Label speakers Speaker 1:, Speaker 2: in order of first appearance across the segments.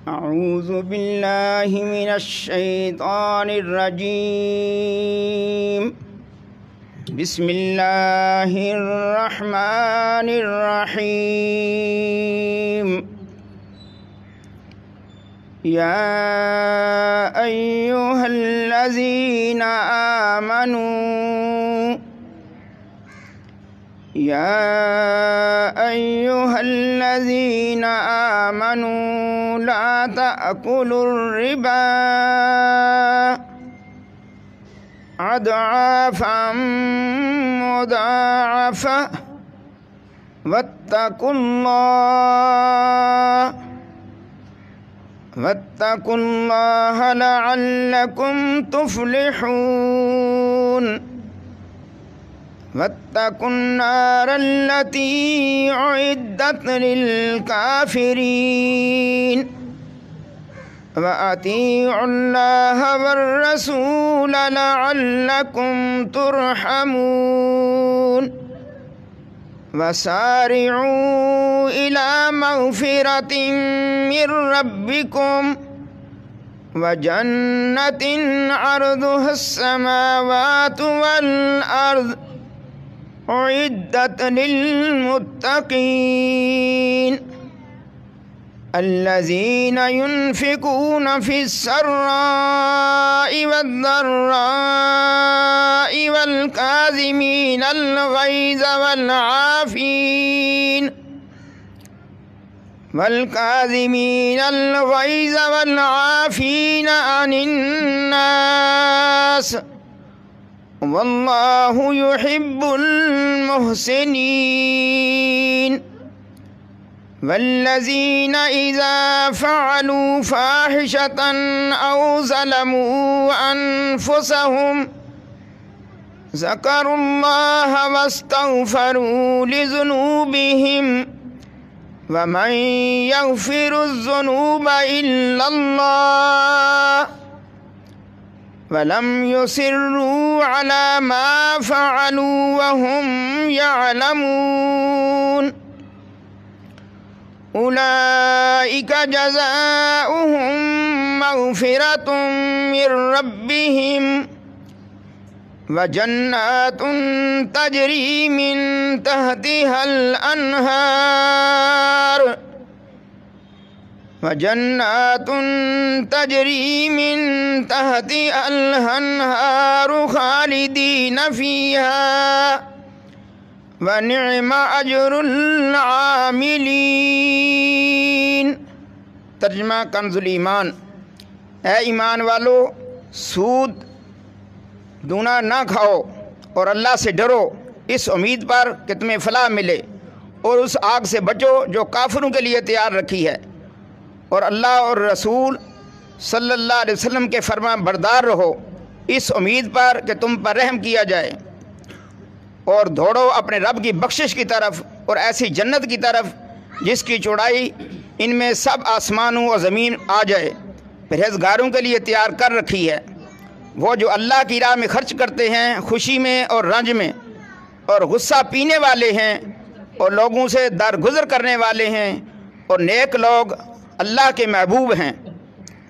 Speaker 1: अऊज़ु बिल्लाहि मिनश शैतानिर रजीम। बिस्मिल्लाहिर रहमानिर रहीम। या अय्युहल्लज़ीना आमनू या अय्युहल्लज़ीना आमनू ला तअकुलुर रिबा अदआफ़न मुदाअफ़ा वत्तकुल्लाह लअल्लकुम तुफ़्लिहून। वत्तकुन्नारल्लती उइद्दत लिलकाफ़िरीन वअतीउल्लाह वर्रसूल लअल्लकुम तुरहमून। वसारिऊ इला मग़फ़िरतिन मिर रब्बिकुम व जन्नतिन अर्दुहस समावातु वल अर्द उइद्दत लिलमुत्तक़ीन अल्लज़ीना युन्फ़िक़ूना फ़िस्सर्राइ वद्दर्राइ वल्काज़िमीनल ग़ैज़ वल्आफ़ीन अनिन्नास वल्लाहु युहिब्बुल मुहसिनीन। वल्लज़ीना इज़ा फ़अलू फ़ाहिशतन औ ज़लमू अन्फ़ुसहुम ज़करुल्लाह वस्तग़फ़रू लिज़ुनूबिहिम वमन यग़फ़िरुज़्ज़ुनूब इल्लल्लाह वलम युसिर्रू अला मा फ़अलू वहुम यअलमून। उलाइका जज़ाउहुम मग़फ़िरतुम मिर रब्बिहिम व जन्नातुन तजरी मिन तहतिहल अनहार खालिदीन फ़ीहा व निअम अजरुल आमिलीन। तर्जुमा कंज़ुल ईमान। ऐ ईमान वालो, सूद दूना ना खाओ और अल्लाह से डरो इस उम्मीद पर कि तुम्हें फलाह मिले, और उस आग से बचो जो काफिरों के लिए तैयार रखी है, और अल्लाह और रसूल सल्लल्लाहु अलैहि वसल्लम के फरमान बरदार रहो इस उम्मीद पर कि तुम पर रहम किया जाए, और दौड़ो अपने रब की बख्शिश की तरफ और ऐसी जन्नत की तरफ जिसकी चौड़ाई इनमें सब आसमानों और ज़मीन आ जाए, परहेज़गारों के लिए तैयार कर रखी है। वो जो अल्लाह की राह में खर्च करते हैं खुशी में और रंज में, और गुस्सा पीने वाले हैं और लोगों से दरगुजर करने वाले हैं, और नेक लोग अल्लाह के महबूब हैं।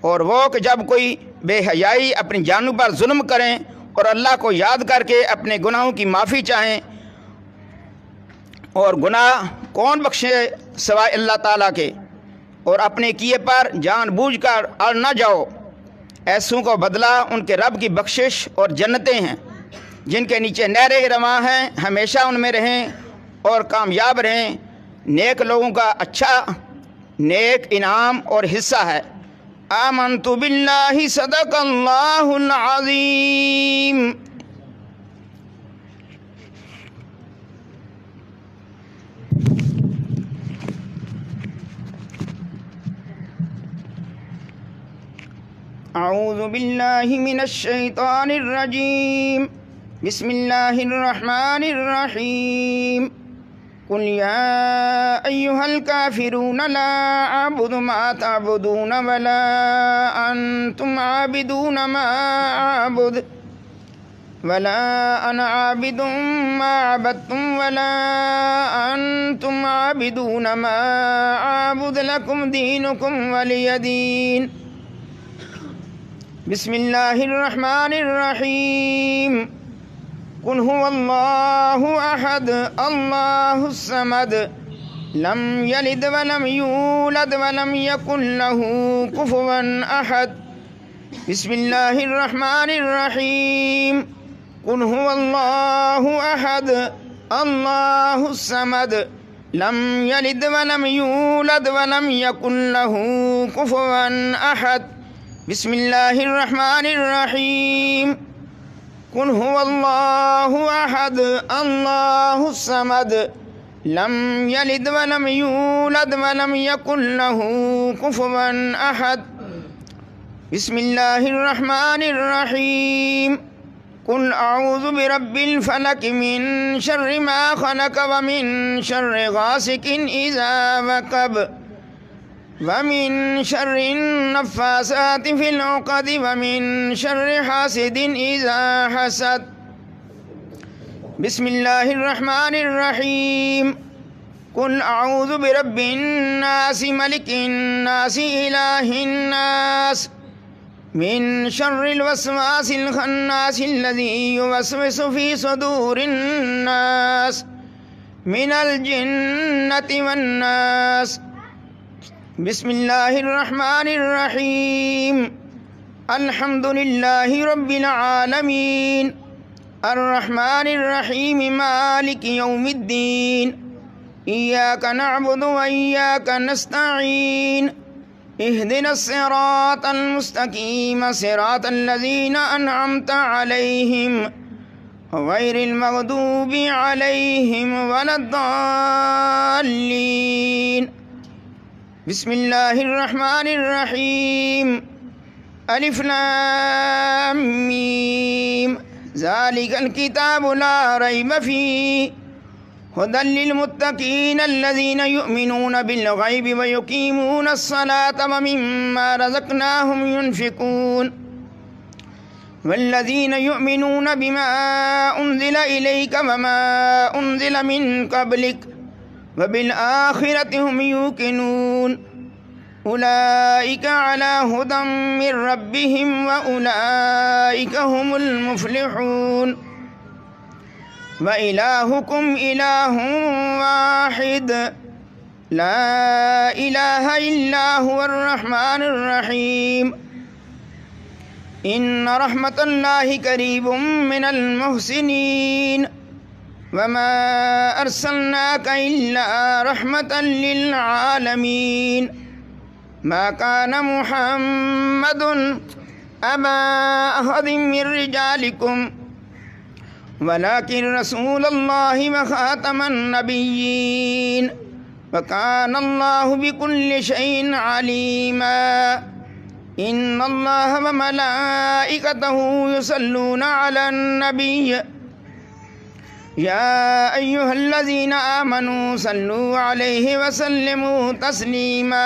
Speaker 1: और वो कि जब कोई बेहयाई अपनी जानों पर जुल्म करें और अल्लाह को याद करके अपने गुनाहों की माफ़ी चाहें, और गुनाह कौन बख्शे सिवाय अल्लाह ताला के, और अपने किए पर जानबूझकर अड़ न जाओ, ऐसों को बदला उनके रब की बख्शिश और जन्नतें हैं जिनके नीचे नहरें रवां हैं, हमेशा उनमें रहें और कामयाब रहें। नेक लोगों का अच्छा नेक इनाम और हिस्सा है। आमन्तु बिल्लाहि सदक़ल्लाहुल अज़ीम। अऊज़ु बिल्लाहि मिनश शैतानिर रजीम। बिस्मिल्लाहिर रहमानिर रहीम। कुल या अय्युहल काफिरून ला अअबुदु मा तअबुदून वला अंतुम आबिदून मा अअबुद वला अना आबिदुम मा अबदतुम वला अंतुम आबिदून मा आबुद लकुम दीनुकुम वलिय दीन। बिस्मिल्लाहिर्रहमानिर्रहीम। कुल हुवल्लाहु अहद अल्लाहुस समद लम यलिद वलम यूलद वलम यकुल लहू कुफुवन अहद। बिस्मिल्लाहिर्रहमानिर्रहीम। कुल हुवल्लाहु अहद अल्लाहुस समद लम यलिद वलम यूलद वलम यकुल लहू कुफुवन अहद। बिस्मिल्लाहिर्रहमानिर्रहीम। कुल हुवल्लाहु अहद अल्लाहुस समद लम यलिद वलम यूलद वलम यकुल लहू कुफुवन अहद। बिस्मिल्लाहिर्रहमानिर्रहीम। कुल अऊज़ु बिरब्बिल फलक मिन शर्रि मा खलक व मिन शर्रि गासिकिन इज़ा वक़ब व मिन शर्रि नफ़्फ़ासाति फ़िल उक़द व मिन शर्रि हासिदिन इज़ा हसद। बिस्मिल्लाहिर्रहमानिर्रहीम। कुल अऊज़ु बिरब्बिन नास मलिकिन नास इलाहिन नास मिन शर्रिल वस्वासिल खन्नासिल्लज़ी युवस्विसु फ़ी सुदूरिन नास मिनल जिन्नति वन्नास। बिस्मिल्लाहिर्रहमानिर्रहीम। अल्हम्दुलिल्लाहि रब्बिल आलमीन अर्रहमानिर्रहीम मालिकि यौमिद्दीन इय्याका नअबुदु व इय्याका नस्तईन इहदिनस सिरातल मुस्तकीम सिरातल लज़ीना अनअमता अलैहिम गैरिल मग़दूबि अलैहिम वलद्दाल्लीन। बिस्मिल्लाहिर्रहमानिर्रहीम। अलिफ लाम मीम ज़ालिकल किताबु ला रैब फ़ीह हुदल लिल मुत्तक़ीन अल्लज़ीना युमिनून बिल गैबि व युक़ीमूनस सलाता व मिम्मा रज़क़नाहुम युनफ़िक़ून वल्लज़ीना युमिनून बिमा उन्ज़िला इलैका व मा उन्ज़िला मिन क़ब्लिक व बिल आख़िरति हुम यूक़िनून उलाइका अला हुदम मिर रब्बिहिम व उलाइका हुमुल मुफ़्लिहून। व इलाहुकुम इलाहुन वाहिद ला इलाहा इल्ला हुवर रहमानुर रहीम। इन्न रहमतल्लाहि करीबुम मिनल मुहसिनीन वमा अर्सलनाका इल्ला रहमतल लिल आलमीन। मा काना मुहम्मदुन अबा अहदिम मिर रिजालिकुम वलाकिन रसूलल्लाहि व खातमन नबिय्यीन व कानल्लाहु बिकुल्लि शैइन अलीमा। इन्नल्लाहा व मलाइकतहु युसल्लूना अलन नबिय्य या अय्युहल्लज़ीना आमनू सल्लू अलैहि व सल्लिमू तस्लीमा।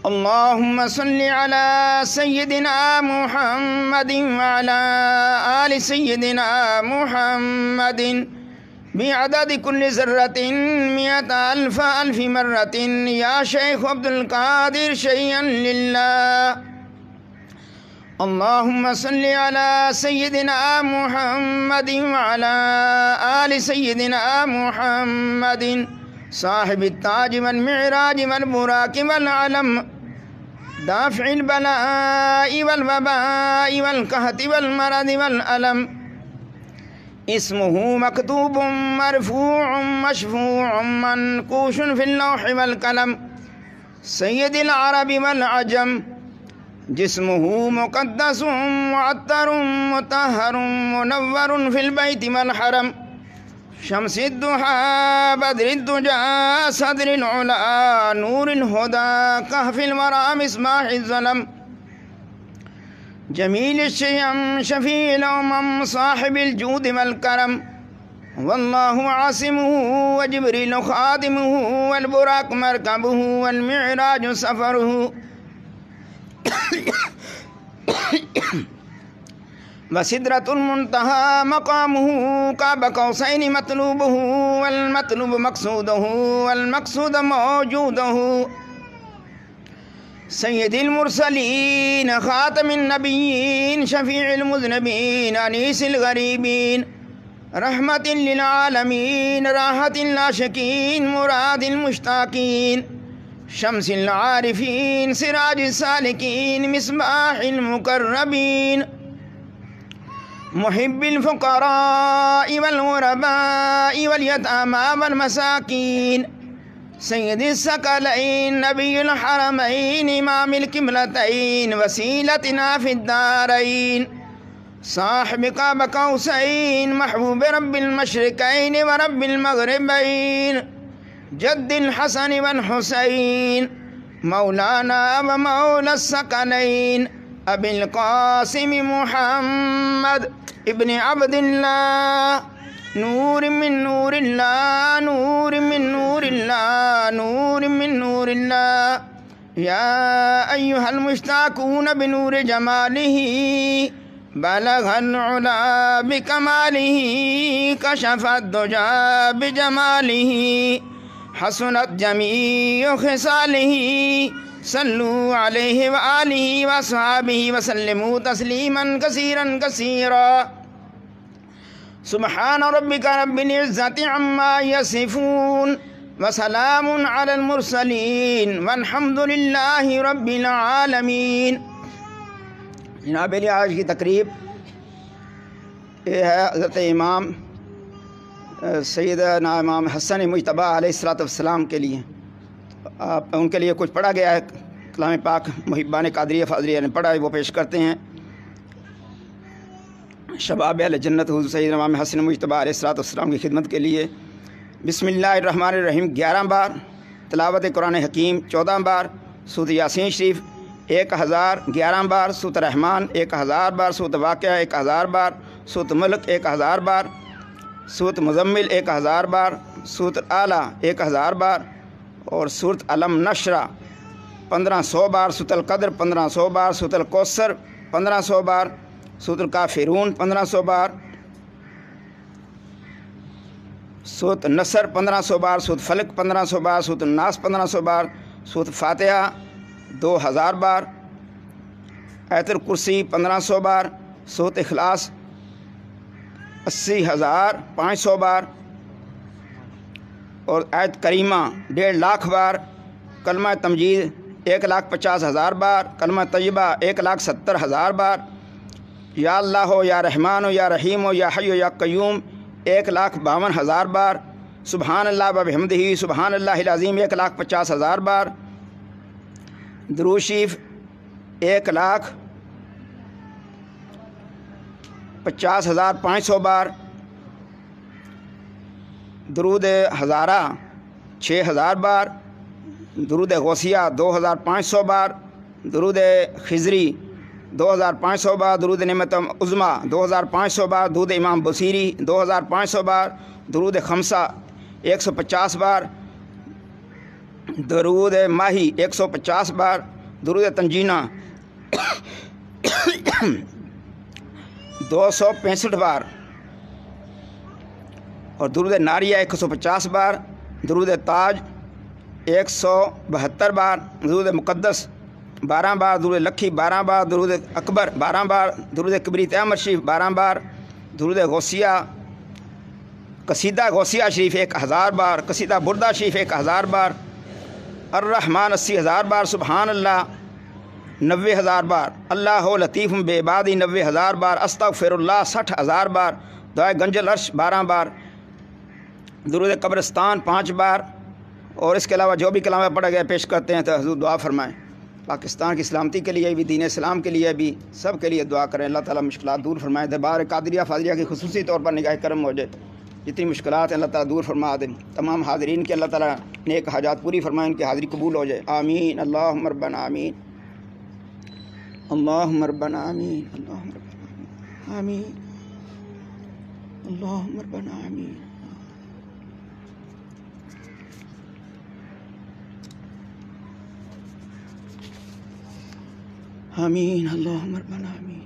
Speaker 1: अल्लाहुम्मा सल्लि अला सय्यिदिना मुहम्मदिन व अला आलि सय्यिदिना मुहम्मदिन बिअददि कुल्लि ज़र्रतिन मिअता अल्फ़ अल्फ़ि मर्रतिन या शेख अब्दुल कादिर शैअन लिल्लाह। अल्लाहुम्मा सल्लि अला सय्यिदिना मुहम्मदिन व अला आलि सय्यिदिना मुहम्मदिन साहिबित ताज वल मिअराज वल बुराक वल अलम दाफ़िल बलाई वल वबाई वल कहति वल मरद वल अलम। इस्मुहु मकतूबुम मरफ़ूउम मशफ़ूउम मनकूशुन फ़िल लौहि वल कलम सय्यदिल अरबि वल अजम। जिस्मुहु मुक़द्दसुम मुअत्तरुम मुतहहरुम मुनव्वरुन फ़िल बैति वल हरम। शम्सिद्दुहा बद्रिद्दुजा सदरिल उला नूरिल हुदा कहफ़िल वरा मिस्बाहिज़ ज़लम। जमील शियम शफ़ील उमम साहिबिल जूद वल करम वल्लाहु आसिमुहु व जिब्रील खादिमुहु वल बुराक मरकबुहु वल मिअराज सफ़रुहु। व सिदरतुल मुंतहा मकामुहु काब कौसैनि मतलूबुहु वल मतलूब मक़सूदुहु वल मक़सूद मौजूदुहु सय्यदिल मुरसलीन ख़ातमिन नबिय्यीन शफ़ीइल मुज़निबीन अनीसिल गरीबीन रहमतिल लिल आलमीन राहतिल आशिकीन मुरादिल मुश्ताकीन शम्सिल आरिफीन सिराजिस सालिकीन मिसबाहिल मुक़र्रबीन मुहिब्बिल फ़ुक़राइ वल ग़ुरबाइ वल यतामा वल मसाकीन सय्यदिस सकलैन नबियुल हरमैन इमामिल क़िबलतैन वसीलतिना फ़िद्दारैन साहिब क़ाब क़ौसैन महबूब रब्बिल मशरिक़ैन व रब्बिल मग़रिबैन जद्दिल हसन वल हुसैन मौलाना व मौला सकलैन अबिल क़ासिम मुहम्मद इब्न अब्दिल्लाह नूर मिन नूरिल्लाह नूर मिन नूरिल्लाह नूर मिन नूरिल्लाह या अय्युहल मुश्ताक़ून बिनूर जमालिही बलगल उला बिकमालिही कशफत दुजा बिजमालिही हसनत जमीउ खिसालिही सल्लु अलैहि व आलिहि व अस्हाबिहि व सल्लिमू तस्लीमन कसीरन कसीरा सुब्हान रब्बिका रब्बिल इज़्ज़ति अम्मा यसिफून व सलामुन अलल मुरसलीन वल्हम्दुलिल्लाहि रब्बिल आलमीन। जनाब आज की तकरीब ये है हज़रत इमाम सैयदना इमाम हसन मुज्तबा अलैहिस्सलाम के लिए। आप उनके लिए कुछ पढ़ा गया है कलाम पाक मुहिब्बान क़ादरिया फ़ाज़िलिया ने पढ़ा है, वो पेश करते हैं। शबाब अहल जन्नत हुज़ूर सैयदना इमाम हसन मुज्तबा अलैहिस्सलाम की खिदमत के लिए। बिस्मिल्लाहिर्रहमानिर्रहीम 11 बार, तिलावत कुरान हकीम 14 बार, सूरत यासीन शरीफ 1011 बार, सूरत रहमान 1000 बार, सूरत वाक़िया 1000 बार, सूरत मुल्क 1000 बार, सूरत मुज़म्मिल 1000 बार, सूरत आला 1000 बार और सूरत अलम नशरा 1500 बार, सूरत अल क़द्र 1500 बार, सूरत अल कौसर 1500 बार, सूरत अल काफ़िरून 1500 बार, सूरत नसर 1500 बार, सूरत फलक 1500 बार, सूरत नास 1500 बार, सूरत फातिहा 2000 बार, आयतुल कुर्सी 1500 बार, सूरत इखलास 80,500 बार और आयत करीमा 1.5 लाख बार, कलमा तमजीद 1,50,000 बार, कलमा तय्यबा 1,70,000 बार, या अल्लाह हो या रहमान हो या रहीम हो या हय्य हो या क़य्यूम 1,52,000 बार, सुबहानल्लाह व बिहम्दिही सुबहानल्लाहिल अज़ीम 1,50,000 बार, दुरूद शरीफ 1,50,500 बार, दुरूद हज़ारा 6,000 बार, दुरूद गौसिया 2,500 बार, दुरूद खिज़री 2,500 बार, दुरूद नेमत उज़्मा 2,500 बार, दुरूद इमाम बसीरी 2,500 बार, दुरूद खमसा 150 बार, दुरूद माही 150 बार, दुरूद तंजीना 265 बार और दुरूद नारिया 150 बार, दुरूद ताज 172 बार, दुरूद मुक़द्दस 12 बार, दुरूद लखी 12 बार, दुरूद अकबर 12 बार, दुरूद किबरीत अहमद शरीफ 12 बार, दुरूद गौसिया कसीदा गौसिया शरीफ 1000 बार, कसीदा बुरदा शरीफ 1000 बार, अर्रहमान 80,000 बार, सुबहानल्लाह 90,000 बार, अल्लाह लतीफ़ बेबादी 90,000 बार, अस्तग़फिरुल्लाह 60,000 बार, दुआ गंजल अर्श 12 बार, दुरूद कब्रिस्तान 5 बार और इसके अलावा जो भी कलाम पढ़ा गया पेश करते हैं तो हुज़ूर दुआ फरमाएँ। पाकिस्तान की सलामती के लिए भी, दीन इस्लाम के लिए भी, सब के लिए दुआ करें। अल्लाह ताला मुश्किलात दूर फरमाए। दरबार क़ादरिया फ़ाज़िलिया की खुसूसी तौर पर निगाह करम हो जाए। जितनी मुश्किलात हैं अल्लाह ताला दूर फरमा दे। तमाम हाज़रीन के अल्लाह ताला नेक हाजात पूरी फरमाए, उनकी हाज़री कबूल हो जाए। आमीन। अल्लाहुम्मा रब्बना आमीन। अल्लाहुम्मा रब्बना आमीन। अल्लाहुम्मा रब्बना आमीन। अल्लाहुम्मा रब्बना आमीन। आमीन। अल्लाहुम्मा रब्बना आमीन।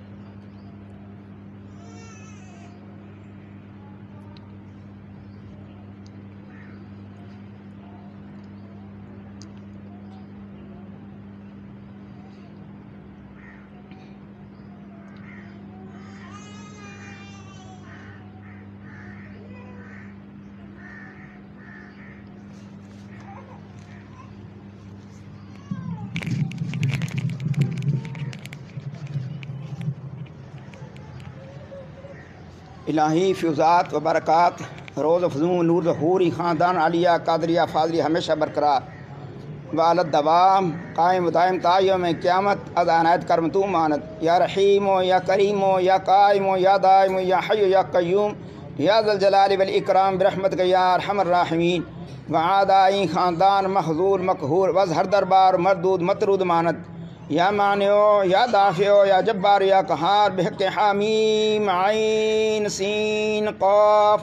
Speaker 1: इलाही फ़्यूज़ात व बरक़ात रोज़ फ़ज़ूं नूर हूरी ख़ानदान आलिया कादरिया फ़ाज़ली हमेशा बरकरार वालत दवाम कायम दायम तायम क़यामत अद अनायत करम तू मानत या रहीमो या करीमो या कायमो या दायमो या हय्यो या क़य्यूम या ज़ल जलाल वल इकराम बिरहमतिक या अरहमर राहिमीन व आदाई ख़ानदान महज़ूर मक़हूर वज़ हर दरबार मरदूद मतरूद मानत या मानियो या दाफ़ियो या जब्बार या कहार बिहक़ हामीम आइन सीन क़ाफ़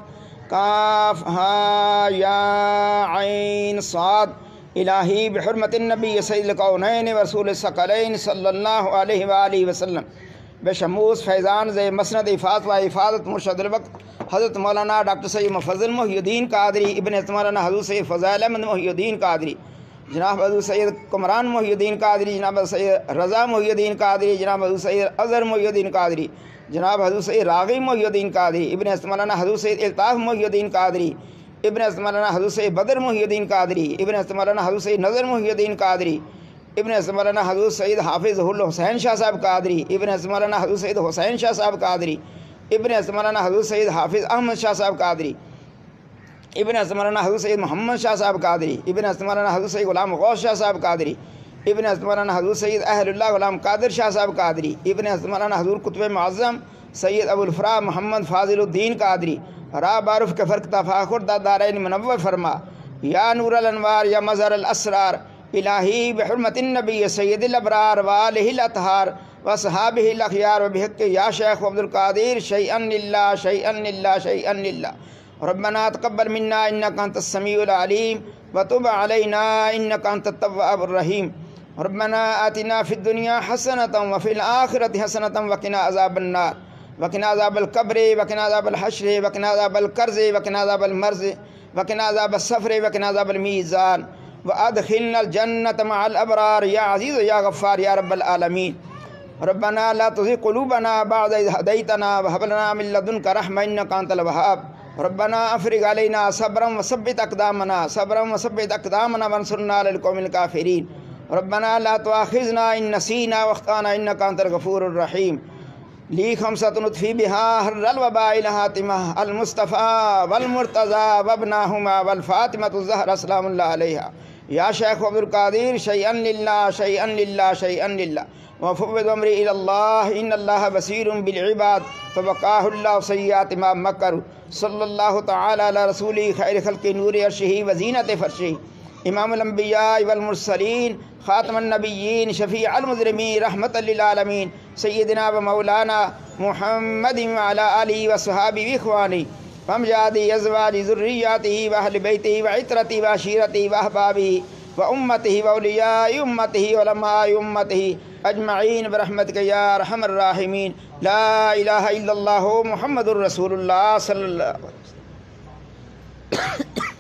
Speaker 1: काफ हा या आइन साद इलाही बिहुर्मतिन नबी सय्यिदुल कौनैन व रसूलिस सकलैन सल्लल्लाहु अलैहि व आलिहि वसल्लम बेशमूस फैज़ान ज़े मसनद इफ़ात व इफ़ादत मुर्शदुल वक़्त हज़रत मौलाना डॉक्टर सैयद मुफ़ज़्ज़ल मुहियुद्दीन कादरी इब्न मौलाना हज़रत सैयद फ़ज़ाइल अहमद मुहियुद्दीन कादरी जनाब हज़रत सैयद कुमरान मुहियुद्दीन कादरी जनाब सैयद रज़ा मुहियुद्दीन कादरी जनाब हज़रत सैयद अज़हर मुहियुद्दीन कादरी जनाब हज़रत सैयद राग़ी मुहियुद्दीन कादरी इब्न मौलाना हज़रत सैयद इल्ताफ़ मुहियुद्दीन कादरी इब्न मौलाना हज़रत सैयद बदर मुहियुद्दीन कादरी इब्न मौलाना हज़रत सैयद नज़र मुहियुद्दीन कादरी इब्न मौलाना हज़रत सैयद हाफिज़ हुसैन शाह साहब कादरी इब्न मौलाना हज़रत सैयद हुसैन शाह साहब कादरी इब्न मौलाना हज़रत सैयद हाफिज़ अहमद शाह साहब कादरी इब्न मौलाना हज़रत सैयद मोहम्मद शाह साहब कादरी इब्न मौलाना हज़रत सैयद ग़ुलाम गौस शाह साहब कादरी इब्न मौलाना हज़रत सैयद अहलुल्लाह ग़ुलाम कादिर शाह साहब कादरी इब्न मौलाना हज़रत कुतुब मुअज़्ज़म सैयद अबुल फ़रा मोहम्मद फ़ाज़िलुद्दीन कादरी रा बारुफ़ के फ़र्क तफ़ाख़ुर दादारैन मुनव्वर फरमा या नूरुल अनवार या मज़हरुल असरार इलाही बिहुर्मतिन नबी सय्यिदिल अबरार व आलिहिल अतहार व सहाबिहिल अख़यार व बिहक़्क़ या शेख़ अब्दुल क़ादिर शैअन लिल्लाह शैअन लिल्लाह शैअन लिल्लाह रब्बना तक़ब्बल मिन्ना इन्नका अंतस समीउल अलीम व तुब अलैना इन्नका अंतत तव्वाबुर रहीम रब्बना आतिना फ़िद दुनिया हसनतन व फ़िल आख़िरति हसनतन व क़िना अज़ाबन नार व क़िना अज़ाबल क़ब्र व क़िना अज़ाबल हश्र व क़िना अज़ाबल क़र्ज़ व क़िना अज़ाबल मर्ज़ व क़िना अज़ाबस सफ़र व क़िना अज़ाबल मीज़ान व अदखिलनल जन्नत मअल अबरार या अज़ीज़ या गफ़्फ़ार या रब्बल आलमीन रब्बना ला तुज़िग़ क़ुलूबना बअद इज़ हदैतना व हब लना मिन लदुनका रहमा इन्नका अंतल वहाब रब्बना अफ़रिग़ अलैना सब्रन व सब्बित अक़दामना वंसुरना अलल क़ौमिल काफ़िरीन रब्बना ला तुआख़िज़ना इन नसीना व अख़्ताना इन्नका अंतल गफ़ूरुर रहीम ली खमसतुन उत्फ़ी बिहा हर्रल वबाइल हातिमा अल मुस्तफ़ा वल मुर्तज़ा वब्नाहुमा वल फ़ातिमतु ज़हरा सलामुल्लाह अलैहा या शेख़ अब्दुल क़ादिर शैअन लिल्लाह शैअन लिल्लाह शैअन लिल्लाह व फ़व्विज़ अम्री इलल्लाह इन्नल्लाह बसीरुम बिल इबाद फ़वक़ाहुल्लाहु सय्यिआति मा मकरू सल्लल्लाहु तआला अला रसूली खैर खल्क़ि नूरि अर्शिही व ज़ीनत फ़र्शिही इमामुल अंबिया वल मुरसलीन ख़ातमुन नबिय्यीन शफ़ीउल मुज़निबीन रहमतल लिल आलमीन सय्यिदना व मौलाना मुहम्मदिन व अला आलिहि व सहाबिहि व इख़वानिहि व अमजादी अज़वाजि ज़ुर्रिय्यतिहि व अहलि बैतिहि व इतरतिहि व अशीरतिहि व अहबाबिहि व उम्मतिहि व औलियाइ उम्मतिहि व उलमाइ उम्मतिहि अजमईन बिरहमतिक या अरहमर राहिमीन ला इलाहा इल्लल्लाहु मुहम्मदुर रसूलुल्लाह सल्लल्लाहु अलैहि वसल्लम।